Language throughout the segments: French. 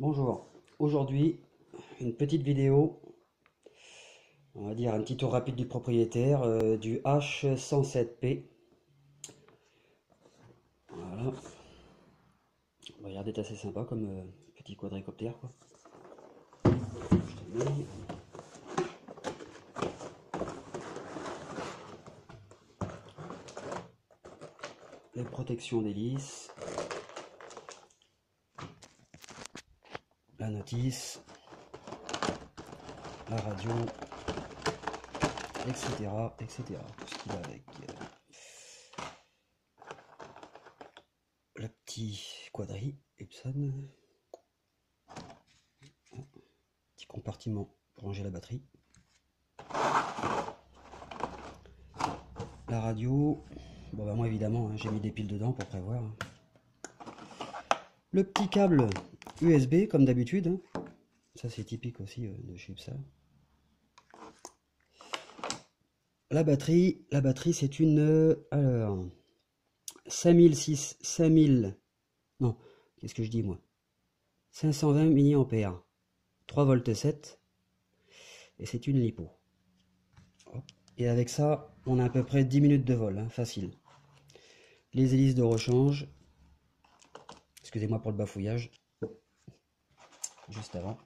Bonjour, aujourd'hui une petite vidéo, on va dire un petit tour rapide du propriétaire du H107P. Voilà, regardez, c'est assez sympa comme petit quadricoptère quoi. Je te le mets. Les protections d'hélice, la notice, la radio, etc. etc. Tout ce qui va avec. Le petit quadri Epson, petit compartiment pour ranger la batterie, la radio. Bon bah moi évidemment hein, j'ai mis des piles dedans pour prévoir. Le petit câble USB comme d'habitude, hein. Ça c'est typique aussi de chez Epson. La batterie c'est une alors 5000 non, qu'est-ce que je dis moi, 520 mAh, 3 volts 7, et c'est une lipo. Et avec ça on a à peu près 10 minutes de vol, hein, facile. Les hélices de rechange, excusez-moi pour le bafouillage juste avant.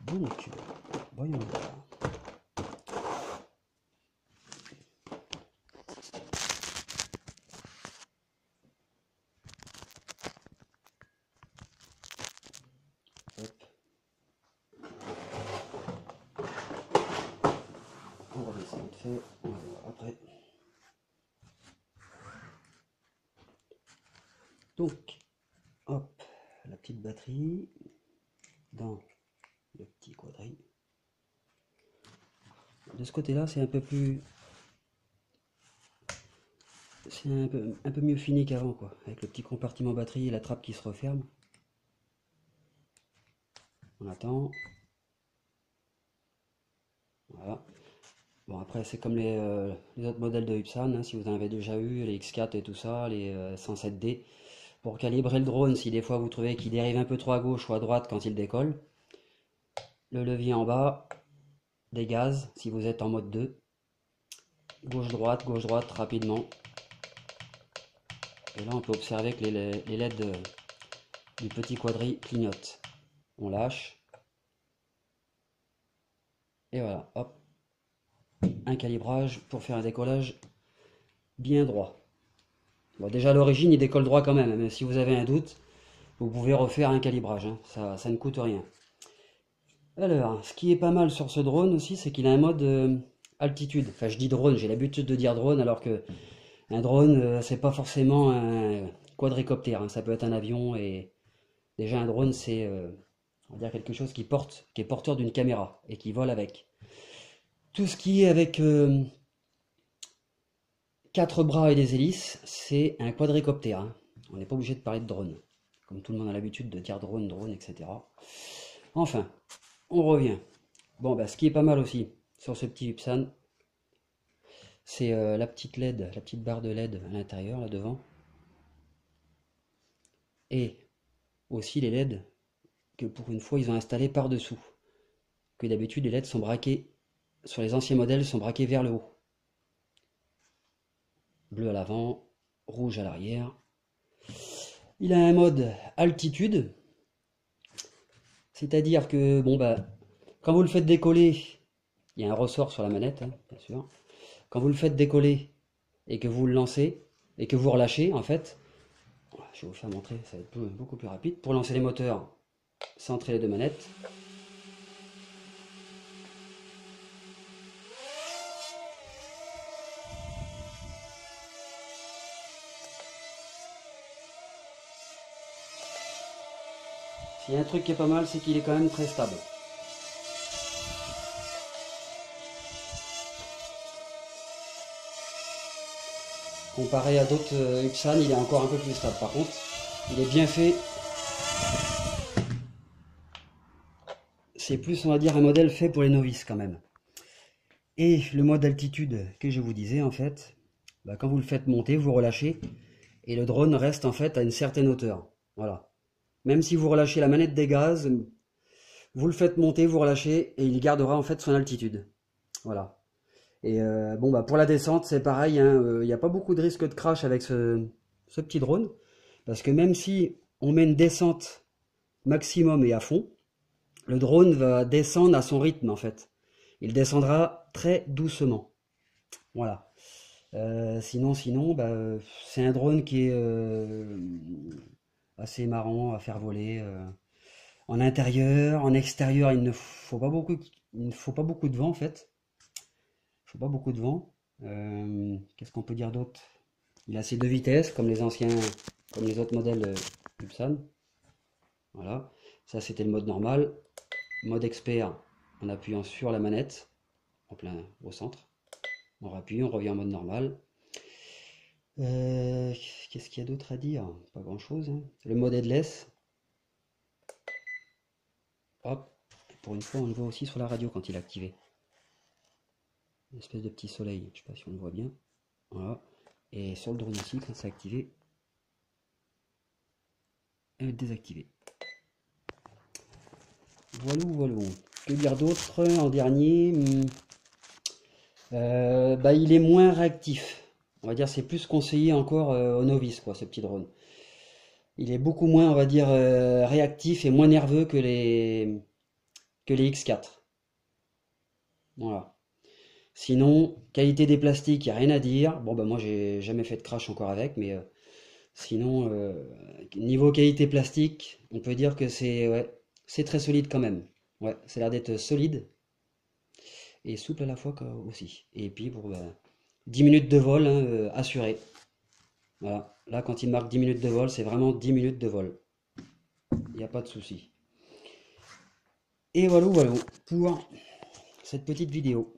Donc voyons voir. Hop. On redescend vite fait, on va voir après. Donc, hop, la petite batterie dans le petit quadri. De ce côté-là, c'est un peu plus, c'est un peu mieux fini qu'avant, quoi, avec le petit compartiment batterie et la trappe qui se referme. On attend. Voilà. Bon, après, c'est comme les autres modèles de Ipsan, hein, si vous en avez déjà eu, les X4 et tout ça, les 107D. Pour calibrer le drone, si des fois vous trouvez qu'il dérive un peu trop à gauche ou à droite quand il décolle, le levier en bas, des gaz, si vous êtes en mode 2. Gauche, droite, rapidement. Et là, on peut observer que les LED du petit quadri clignotent. On lâche. Et voilà, hop. Un calibrage pour faire un décollage bien droit. Bon, déjà à l'origine, il décolle droit quand même, mais si vous avez un doute, vous pouvez refaire un calibrage, hein. Ça ne coûte rien. Alors, ce qui est pas mal sur ce drone aussi, c'est qu'il a un mode altitude. Enfin, je dis drone, j'ai l'habitude de dire drone, alors que un drone, c'est pas forcément un quadricoptère, hein. Ça peut être un avion, et déjà un drone, c'est on va dire quelque chose qui est porteur d'une caméra et qui vole avec. Tout ce qui est avec 4 bras et des hélices, c'est un quadricoptère, hein. On n'est pas obligé de parler de drone, comme tout le monde a l'habitude de dire drone, etc. Enfin, on revient. Bon, bah, ce qui est pas mal aussi sur ce petit Ipsan, c'est la petite LED, la petite barre de LED à l'intérieur, là devant. Et aussi les LED que pour une fois ils ont installé par-dessous. Que d'habitude les LED sont braqués, sur les anciens modèles, sont braqués vers le haut. Bleu à l'avant, rouge à l'arrière. Il a un mode altitude, c'est-à-dire que bon bah quand vous le faites décoller, il y a un ressort sur la manette, hein, bien sûr. Quand vous le faites décoller et que vous le lancez et que vous relâchez, en fait, je vais vous faire montrer, ça va être beaucoup plus rapide. Pour lancer les moteurs, centrez les deux manettes. S'il y a un truc qui est pas mal, c'est qu'il est quand même très stable. Comparé à d'autres Ipsan, il est encore un peu plus stable. Par contre, il est bien fait. C'est plus, on va dire, un modèle fait pour les novices quand même. Et le mode altitude que je vous disais, en fait, bah, quand vous le faites monter, vous relâchez, et le drone reste en fait à une certaine hauteur. Voilà. Même si vous relâchez la manette des gaz, vous le faites monter, vous relâchez et il gardera en fait son altitude. Voilà. Et bon bah pour la descente c'est pareil, hein, il n'y a pas beaucoup de risque de crash avec ce petit drone. Parce que même si on met une descente maximum et à fond, le drone va descendre à son rythme en fait. Il descendra très doucement. Voilà. Sinon, bah, c'est un drone qui est assez marrant à faire voler. En intérieur, en extérieur, il ne faut pas beaucoup, il ne faut pas beaucoup de vent en fait. Il faut pas beaucoup de vent. Qu'est-ce qu'on peut dire d'autre? Il a ses deux vitesses, comme les anciens, comme les autres modèles Upsan. Voilà. Ça, c'était le mode normal. Mode expert, en appuyant sur la manette, en plein au centre. On rappuie, on revient en mode normal. Qu'est-ce qu'il y a d'autre à dire? Pas grand-chose, hein. Le mode headless. Hop. Pour une fois, on le voit aussi sur la radio quand il est activé. Une espèce de petit soleil. Je sais pas si on le voit bien. Voilà. Et sur le drone aussi, quand c'est activé, et désactivé. Voilà, voilà. Que dire d'autre en dernier? Bah, il est moins réactif. On va dire c'est plus conseillé encore aux novices, quoi, ce petit drone. Il est beaucoup moins, on va dire, réactif et moins nerveux que les X4. Voilà. Sinon, qualité des plastiques, il n'y a rien à dire. Bon, bah moi, j'ai jamais fait de crash encore avec, mais sinon, niveau qualité plastique, on peut dire que c'est ouais, c'est très solide quand même. Ouais, ça a l'air d'être solide et souple à la fois aussi. Et puis, pour 10 minutes de vol, hein, assuré. Voilà. Là, quand il marque 10 minutes de vol, c'est vraiment 10 minutes de vol. Il n'y a pas de souci. Et voilà, voilà pour cette petite vidéo.